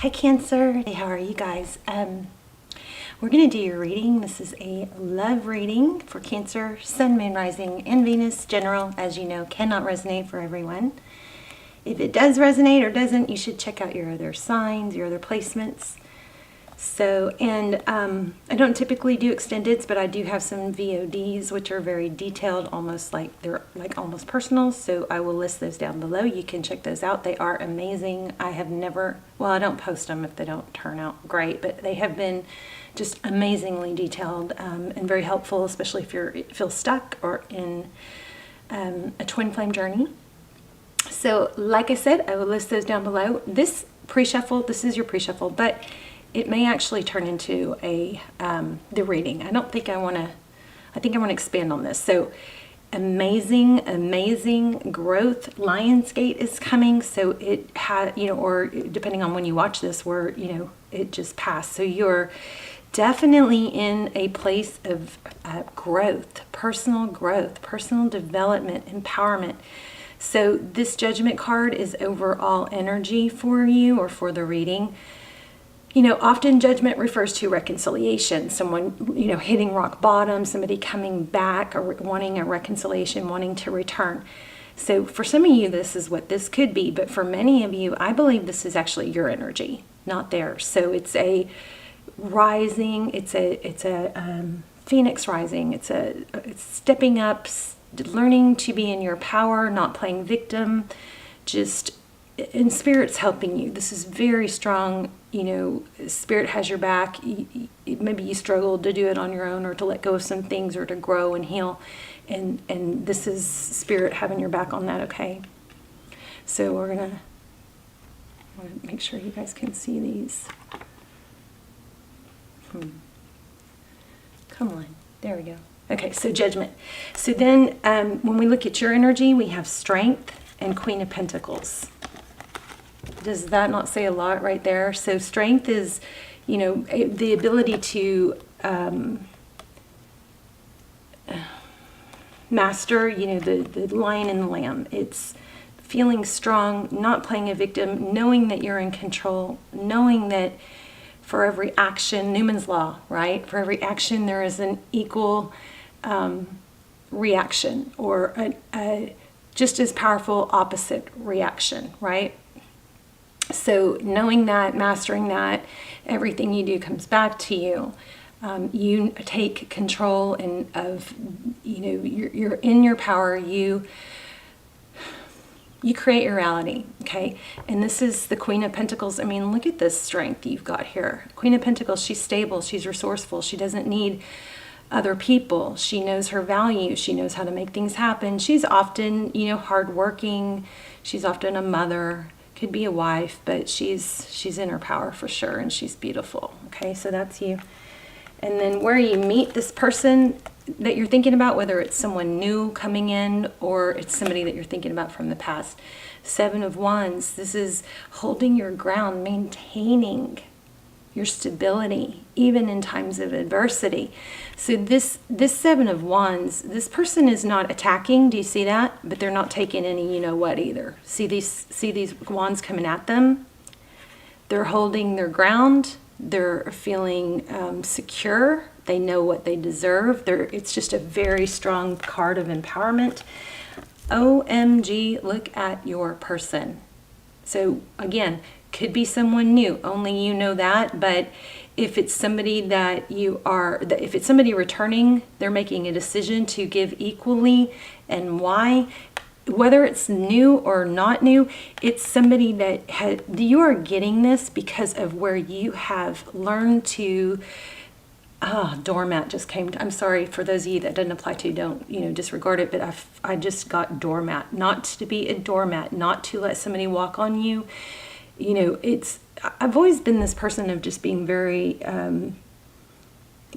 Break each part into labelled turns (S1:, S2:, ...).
S1: Hi Cancer. Hey, how are you guys? We're going to do your reading. This is a love reading for Cancer, Sun, Moon, Rising, and Venus. General, as you know, cannot resonate for everyone. If it does resonate or doesn't, you should check out your other signs, your other placements. So, and I don't typically do extendeds, but I do have some VODs, which are very detailed, almost like they're like almost personal. So I will list those down below. You can check those out. They are amazing. I have never, well, I don't post them if they don't turn out great, but they have been just amazingly detailed and very helpful, especially if you feel stuck or in a twin flame journey. So like I said, I will list those down below. This pre-shuffle, this is your pre-shuffle, but it may actually turn into the reading. I think I want to expand on this. So amazing growth. Lionsgate is coming. So it had, or depending on when you watch this, where, it just passed. So you're definitely in a place of growth, personal development, empowerment. So this Judgment card is overall energy for you or for the reading. Often Judgment refers to reconciliation, someone, hitting rock bottom, somebody coming back or wanting a reconciliation, wanting to return. So for some of you, this is what this could be. But for many of you, I believe this is actually your energy, not theirs. So it's a rising, it's a phoenix rising. It's stepping up, learning to be in your power, not playing victim, just in Spirit's helping you. This is very strong. Spirit has your back. Maybe you struggled to do it on your own or to let go of some things or to grow and heal. And this is Spirit having your back on that, okay? So we're going to make sure you guys can see these. Come on. There we go. Okay, so Judgment. So then when we look at your energy, we have Strength and Queen of Pentacles. Does that not say a lot right there? So strength is, the ability to master, the lion and the lamb. It's feeling strong, not playing a victim, knowing that you're in control, knowing that for every action, Newman's Law, right? For every action, there is an equal reaction or a just as powerful opposite reaction, right? So knowing that, mastering that, everything you do comes back to you. You take control of, you're in your power. You create your reality, okay? And this is the Queen of Pentacles. I mean, look at this strength you've got here. Queen of Pentacles, she's stable, she's resourceful, she doesn't need other people. She knows her value, she knows how to make things happen. She's often, hardworking, she's often a mother, could be a wife, but she's in her power for sure, and she's beautiful, okay? So that's you. And then where you meet this person that you're thinking about, whether it's someone new coming in or it's somebody that you're thinking about from the past. Seven of Wands, this is holding your ground, maintaining your stability, even in times of adversity. So this Seven of Wands, this person is not attacking, do you see that? But they're not taking any you-know-what either. See these wands coming at them? They're holding their ground, they're feeling secure, they know what they deserve. It's just a very strong card of empowerment. OMG, look at your person. So again, could be someone new, only you know that. But if it's somebody if it's somebody returning, they're making a decision to give equally. And why? Whether it's new or not new, it's somebody that you are getting this because of where you have learned to. Doormat just came. I'm sorry for those of you that doesn't apply to. Don't disregard it. But I just got doormat. Not to be a doormat. Not to let somebody walk on you. I've always been this person of just being very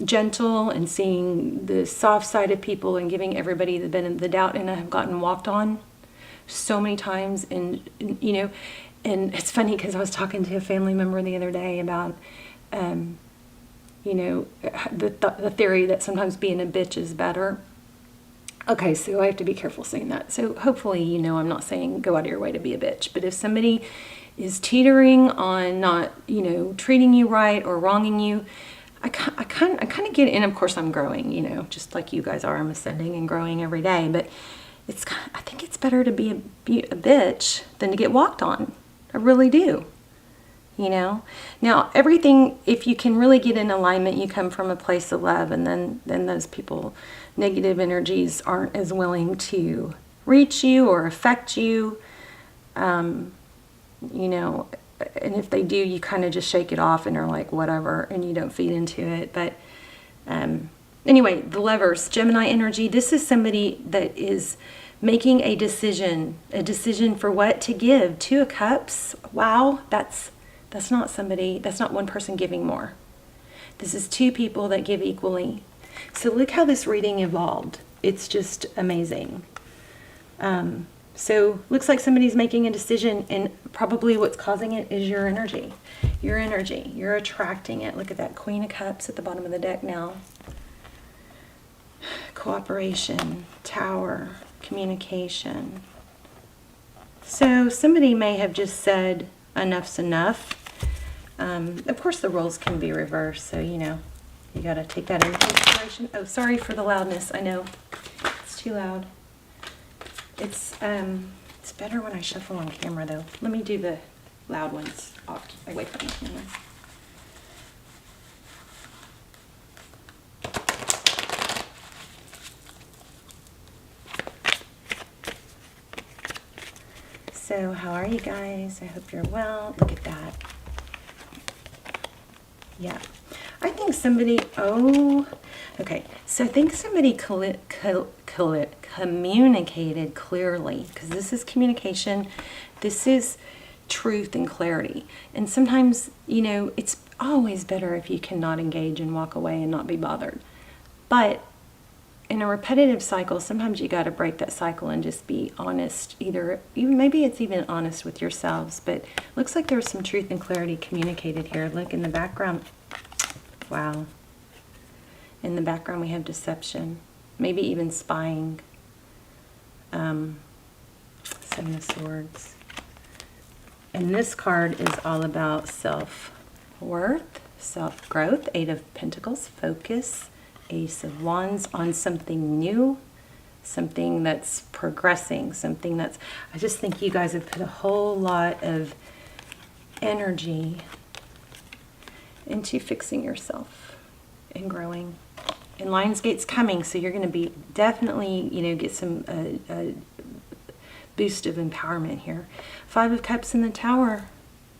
S1: gentle and seeing the soft side of people and giving everybody the benefit of the doubt. And I've gotten walked on so many times. And it's funny because I was talking to a family member the other day about. The theory that sometimes being a bitch is better. Okay, so I have to be careful saying that. So hopefully, I'm not saying go out of your way to be a bitch. But if somebody is teetering on not, you know, treating you right or wronging you, I kind of get, and of course I'm growing, you know, just like you guys are. I'm ascending and growing every day, but I think it's better to be a bitch than to get walked on. I really do. You know, now everything, if you can really get in alignment, you come from a place of love, and then those people, negative energies aren't as willing to reach you or affect you. You know, and if they do, you kind of just shake it off and are like, whatever, and you don't feed into it. But anyway, the Lovers, Gemini energy, this is somebody that is making a decision for what to give. Two of Cups, wow, that's not somebody, that's not one person giving more. This is two people that give equally. So look how this reading evolved. It's just amazing. So looks like somebody's making a decision, and probably what's causing it is your energy. Your energy. You're attracting it. Look at that Queen of Cups at the bottom of the deck now. Cooperation, Tower, communication. So somebody may have just said, enough's enough. Of course the roles can be reversed, so you know, you got to take that into consideration. Oh, sorry for the loudness. I know it's too loud. It's better when I shuffle on camera, though. Let me do the loud ones off, away from the camera. So how are you guys? I hope you're well. Look at that. Yeah. I think somebody, okay. So I think somebody communicated clearly, because this is communication. This is truth and clarity. And sometimes, you know, it's always better if you cannot engage and walk away and not be bothered. But in a repetitive cycle, sometimes you got to break that cycle and just be honest. Even maybe it's even honest with yourselves. But looks like there's some truth and clarity communicated here. Look in the background. Wow. In the background we have deception, maybe even spying. Seven of Swords. And this card is all about self-worth, self-growth. Eight of Pentacles, focus. Ace of Wands, on something new, something that's progressing, something that's, I just think you guys have put a whole lot of energy into fixing yourself and growing. And Lionsgate's coming, so you're going to be definitely, you know, get some boost of empowerment here. Five of Cups in the Tower.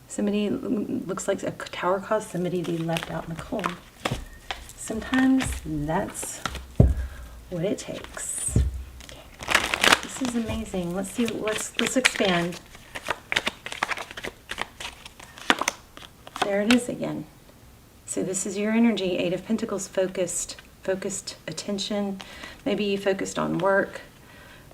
S1: Somebody, looks like a tower caused somebody to be left out in the cold. Sometimes that's what it takes. Okay. This is amazing. Let's see, let's expand. There it is again. So this is your energy. Eight of Pentacles, focused attention. Maybe you focused on work.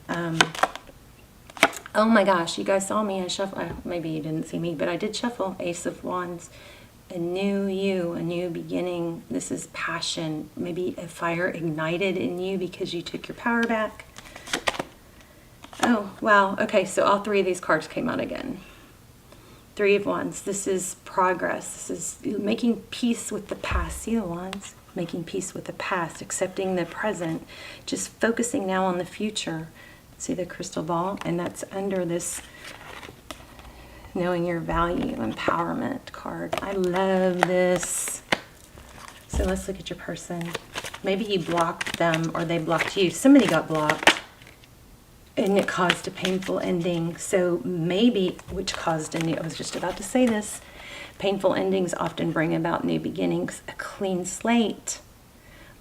S1: Oh my gosh, you guys saw me. I shuffle. Maybe you didn't see me, but I did shuffle. Ace of Wands. A new you, a new beginning. This is passion. Maybe a fire ignited in you because you took your power back. Oh, wow. Okay, so all three of these cards came out again. Three of Wands. This is progress. This is making peace with the past. See the Wands? Making peace with the past, accepting the present, just focusing now on the future. See the crystal ball? And that's under this knowing your value, empowerment card. I love this. So let's look at your person. Maybe you blocked them or they blocked you. Somebody got blocked and it caused a painful ending. So maybe, which caused a new, I was just about to say this, painful endings often bring about new beginnings, a clean slate,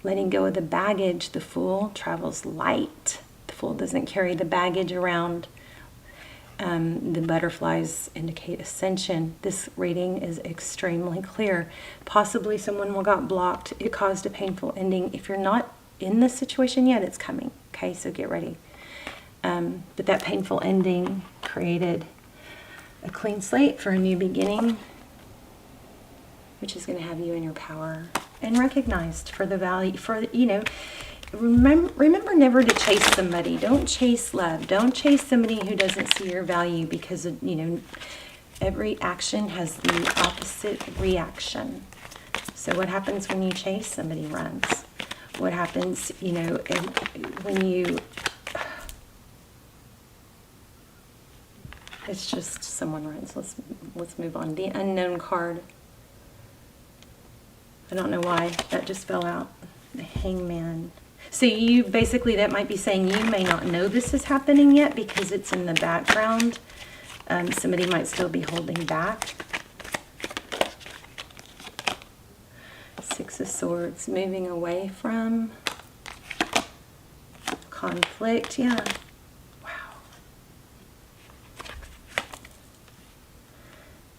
S1: letting go of the baggage. The Fool travels light. The Fool doesn't carry the baggage around. The butterflies indicate ascension. This reading is extremely clear. Possibly someone got blocked. It caused a painful ending. If you're not in this situation yet, it's coming. Okay, so get ready. But that painful ending created a clean slate for a new beginning, which is going to have you in your power and recognized for the value, for, you know, remember never to chase somebody. Don't chase love. Don't chase somebody who doesn't see your value because, you know, Every action has the opposite reaction. So what happens when you chase? Somebody runs. What happens, you know, when you... It's just someone runs. Let's move on. The unknown card. I don't know why that just fell out. The Hangman. So you basically, that might be saying you may not know this is happening yet because it's in the background. Somebody might still be holding back. Six of Swords, moving away from conflict. Yeah. Wow.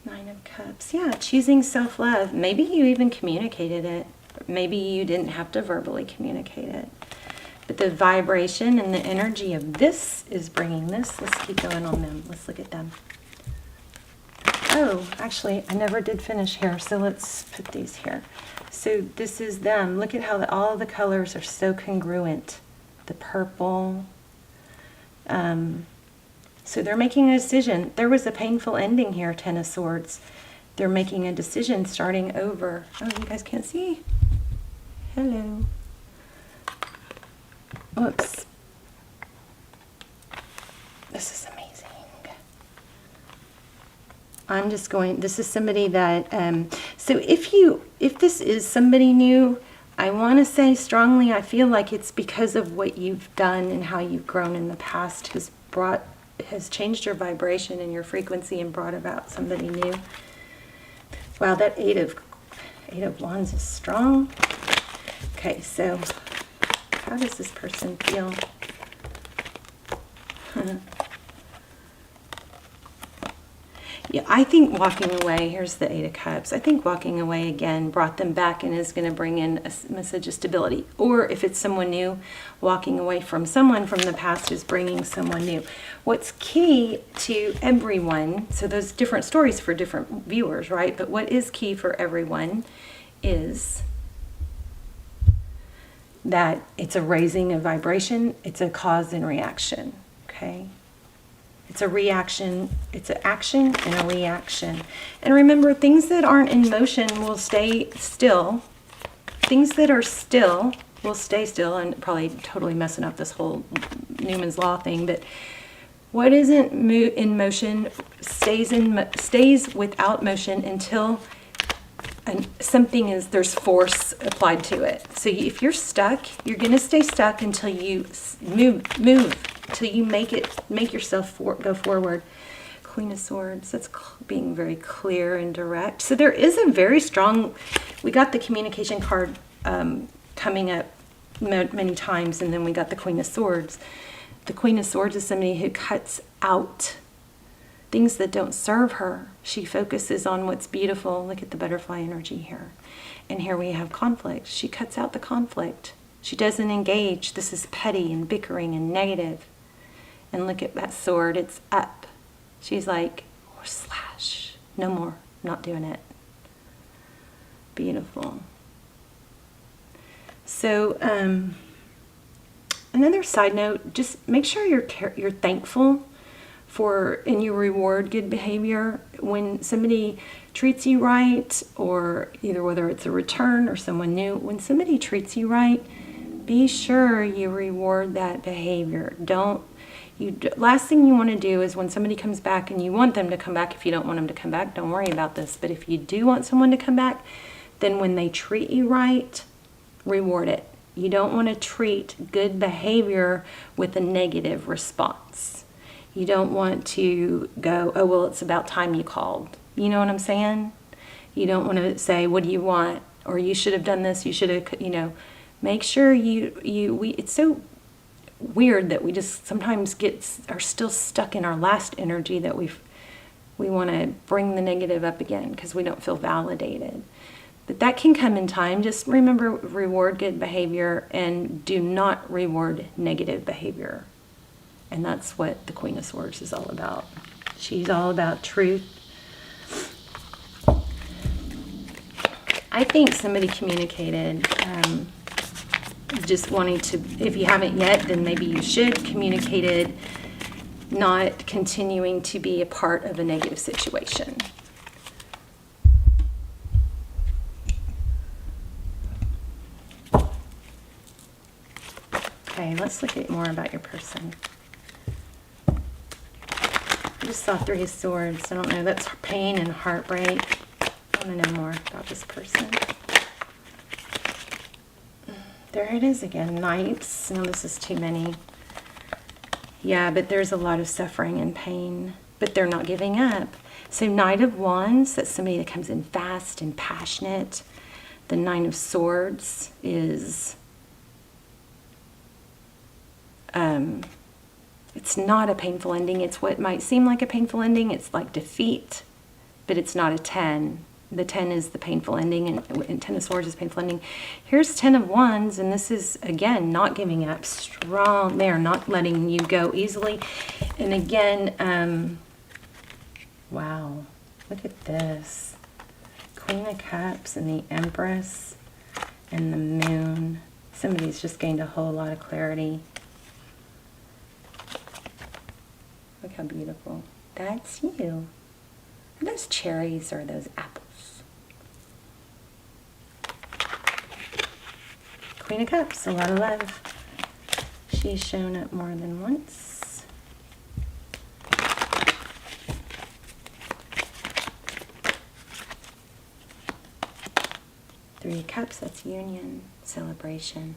S1: Nine of Cups. Yeah, choosing self-love. Maybe you even communicated it. Maybe you didn't have to verbally communicate it. But the vibration and the energy of this is bringing this. Let's keep going on them. Let's look at them. Oh, actually, I never did finish here, so let's put these here. So this is them. Look at how all the colors are so congruent. The purple. So they're making a decision. There was a painful ending here, Ten of Swords. They're making a decision, starting over. Oh, you guys can't see? Hello. Whoops. This is amazing. I'm just going, this is somebody that, so if this is somebody new, I want to say strongly, I feel like it's because of what you've done and how you've grown in the past has changed your vibration and your frequency and brought about somebody new. Wow, that Eight of Wands is strong. Okay, so how does this person feel? Yeah, I think walking away, here's the Eight of Cups, I think walking away again brought them back and is going to bring in a message of stability. Or if it's someone new, walking away from someone from the past is bringing someone new. What's key to everyone, so there's different stories for different viewers, right? But what is key for everyone is that it's a raising of vibration, it's a cause and reaction, okay? It's a reaction, it's an action and a reaction. And remember, things that aren't in motion will stay still. Things that are still will stay still, and probably totally messing up this whole Newman's Law thing, but what isn't in motion stays without motion until there's force applied to it. So if you're stuck, you're going to stay stuck until you move, till you make yourself go forward. Queen of Swords, that's being very clear and direct. So there is a very strong, we got the communication card coming up many times, and then we got the Queen of Swords. The Queen of Swords is somebody who cuts out things that don't serve her. She focuses on what's beautiful. Look at the butterfly energy here. And here we have conflict. She cuts out the conflict. She doesn't engage. This is petty and bickering and negative. And look at that sword. It's up. She's like, slash. No more. Not doing it. Beautiful. So, another side note, just make sure you're thankful for, and you reward good behavior when somebody treats you right, or either whether it's a return or someone new. When somebody treats you right, be sure you reward that behavior. Last thing you want to do is when somebody comes back, and you want them to come back. If you don't want them to come back, don't worry about this. But if you do want someone to come back, then when they treat you right, reward it. You don't want to treat good behavior with a negative response. You don't want to go, oh, well, it's about time you called. You know what I'm saying? You don't want to say, what do you want? Or you should have done this, you should have, make sure it's so weird that we just sometimes are still stuck in our last energy, that we want to bring the negative up again because we don't feel validated. But that can come in time. Just remember, reward good behavior and do not reward negative behavior. And that's what the Queen of Swords is all about. She's all about truth. I think somebody communicated, just wanting to, if you haven't yet, then maybe you should, communicated not continuing to be a part of a negative situation. Okay, let's look at more about your person. I just saw Three of Swords. I don't know, that's pain and heartbreak. I want to know more about this person. There it is again, Knights. No, this is too many. Yeah, but there's a lot of suffering and pain, but they're not giving up. So Knight of Wands, that's somebody that comes in fast and passionate. The Nine of Swords is, it's not a painful ending. It's what might seem like a painful ending. It's like defeat, but it's not a 10. The 10 is the painful ending, and 10 of Swords is painful ending. Here's 10 of Wands, and this is, again, not giving up. Strong. They are not letting you go easily. And again, wow, look at this. Queen of Cups and the Empress and the Moon. Somebody's just gained a whole lot of clarity. Look how beautiful. That's you. Are those cherries or those apples? Queen of Cups, a lot of love. She's shown up more than once. Three of Cups, that's union, celebration.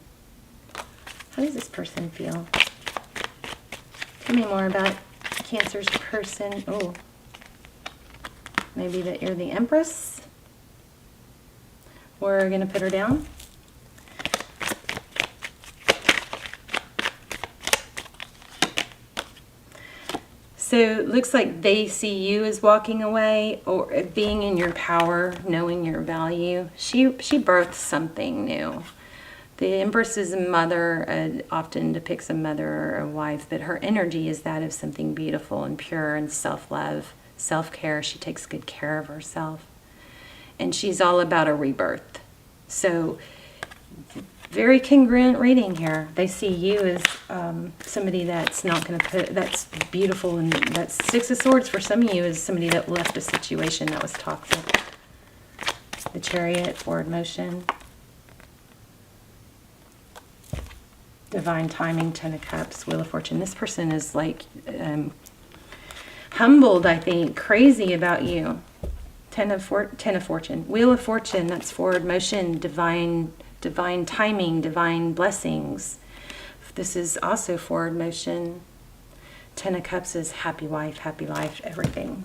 S1: How does this person feel? Tell me more about Cancer's person. Oh, maybe that you're the Empress. We're going to put her down. So it looks like they see you as walking away or being in your power, knowing your value. She birthed something new. The Empress is a mother, often depicts a mother or a wife, but her energy is that of something beautiful and pure and self-love, self-care. She takes good care of herself. And she's all about a rebirth. So very congruent reading here. They see you as somebody that's not going to put, that's beautiful, and that's Six of Swords for some of you is somebody that left a situation that was toxic. The Chariot, forward motion. Divine timing, Ten of Cups, Wheel of Fortune. This person is like humbled, I think, crazy about you. Ten of Fortune. Wheel of Fortune, that's forward motion, divine timing, divine blessings. This is also forward motion. Ten of Cups is happy wife, happy life, everything.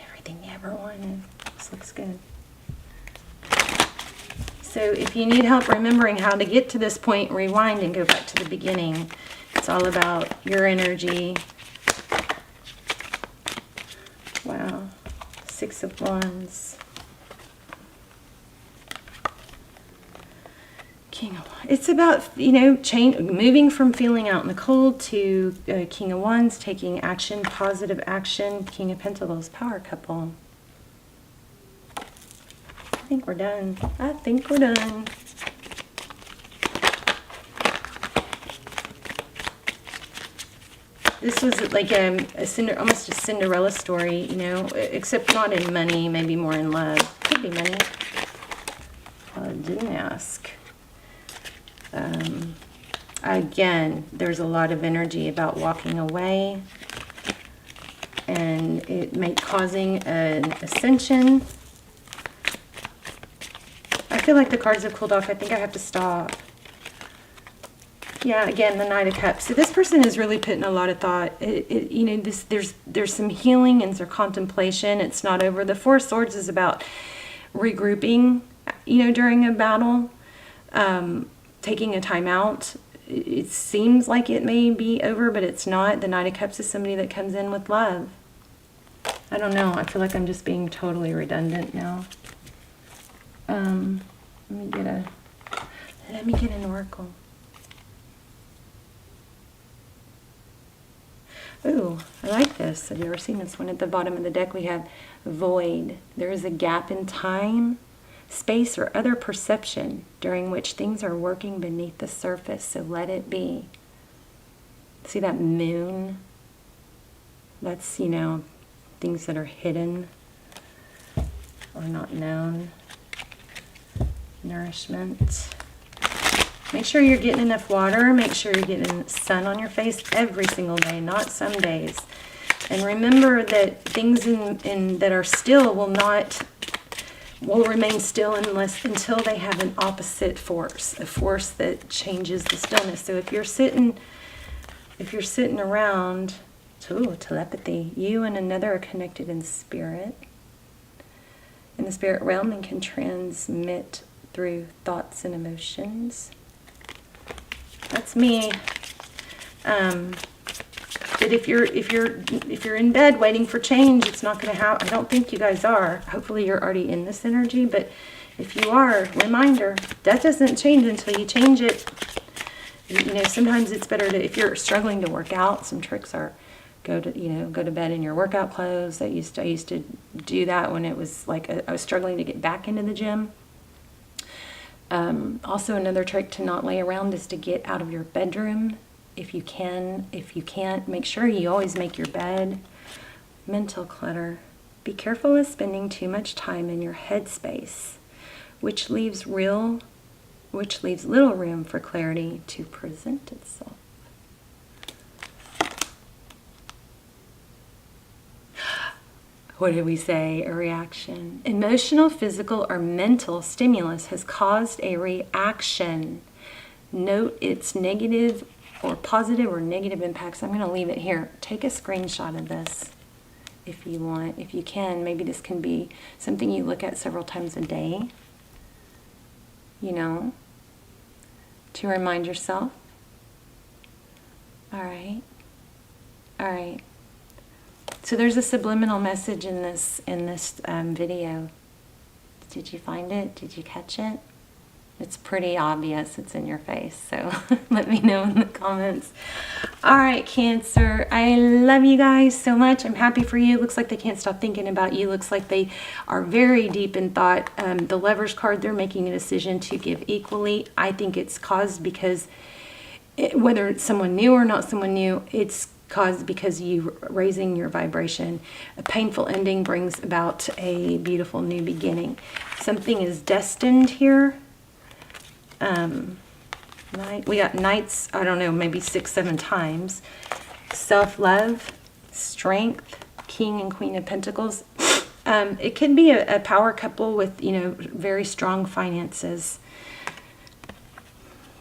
S1: Everything you ever wanted. This looks good. So if you need help remembering how to get to this point, rewind and go back to the beginning. It's all about your energy. Wow. Six of Wands. King of Wands. It's about, moving from feeling out in the cold to King of Wands, taking action, positive action. King of Pentacles, power couple. I think we're done. I think we're done. This was like almost a Cinderella story, except not in money, maybe more in love. Could be money. Well, I didn't ask. Again, there's a lot of energy about walking away, and it causing an ascension. I feel like the cards have cooled off. I think I have to stop. Yeah, again, the Knight of Cups. So this person is really putting a lot of thought. There's some healing and some contemplation. It's not over. The Four of Swords is about regrouping, during a battle, taking a time out. It seems like it may be over, but it's not. The Knight of Cups is somebody that comes in with love. I don't know. I feel like I'm just being totally redundant now. Let me get an oracle. Ooh, I like this. Have you ever seen this one? At the bottom of the deck we have void. There is a gap in time, space, or other perception during which things are working beneath the surface, so let it be. See that moon? That's, you know, things that are hidden or not known. Nourishment. Make sure you're getting enough water. Make sure you're getting sun on your face every single day, not some days. And remember that things that are still will remain still until they have an opposite force, a force that changes the stillness. So if you're sitting around, telepathy, you and another are connected in spirit, in the spirit realm, and can transmit through thoughts and emotions. That's me. But if you're in bed waiting for change, it's not going to happen. I don't think you guys are. Hopefully you're already in this energy, but if you are, reminder, that doesn't change until you change it. You know, sometimes it's better to, if you're struggling to work out, some tricks are go to bed in your workout clothes. I used to do that when it was like I was struggling to get back into the gym. Also, another trick to not lay around is to get out of your bedroom if you can. If you can't, make sure you always make your bed. Mental clutter. Be careful of spending too much time in your headspace, which leaves little room for clarity to present itself. What did we say? A reaction. Emotional, physical, or mental stimulus has caused a reaction. Note its negative or positive or negative impacts. I'm going to leave it here. Take a screenshot of this if you want. If you can, maybe this can be something you look at several times a day, you know, to remind yourself. All right. All right. So there's a subliminal message in this video. Did you find it? Did you catch it? It's pretty obvious. It's in your face. So let me know in the comments. All right, Cancer. I love you guys so much. I'm happy for you. Looks like they can't stop thinking about you. Looks like they are very deep in thought. The Lovers card, they're making a decision to give equally. I think it's caused because whether it's someone new or not someone new, it's caused because you raising your vibration. A painful ending brings about a beautiful new beginning. Something is destined here. We got knights, I don't know, maybe 6-7 times. Self-love, strength, King and Queen of Pentacles. It could be a power couple with, you know, very strong finances.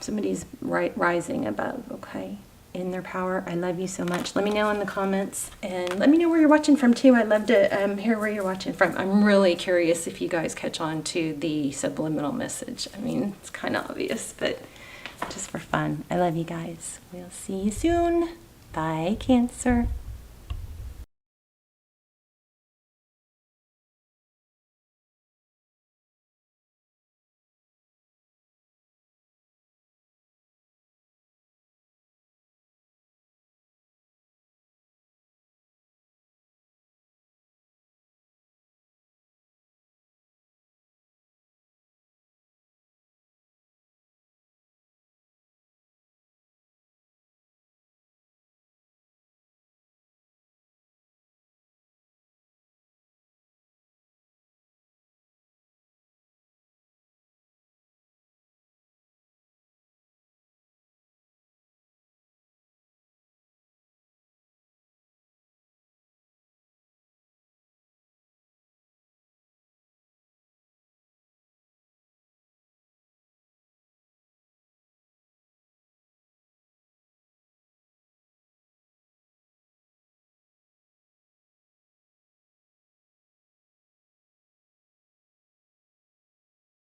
S1: Somebody's rising above, okay, in their power. I love you so much. Let me know in the comments, and let me know where you're watching from too. I'd love to hear where you're watching from. I'm really curious if you guys catch on to the subliminal message. I mean, it's kind of obvious, but just for fun. I love you guys. We'll see you soon. Bye, Cancer.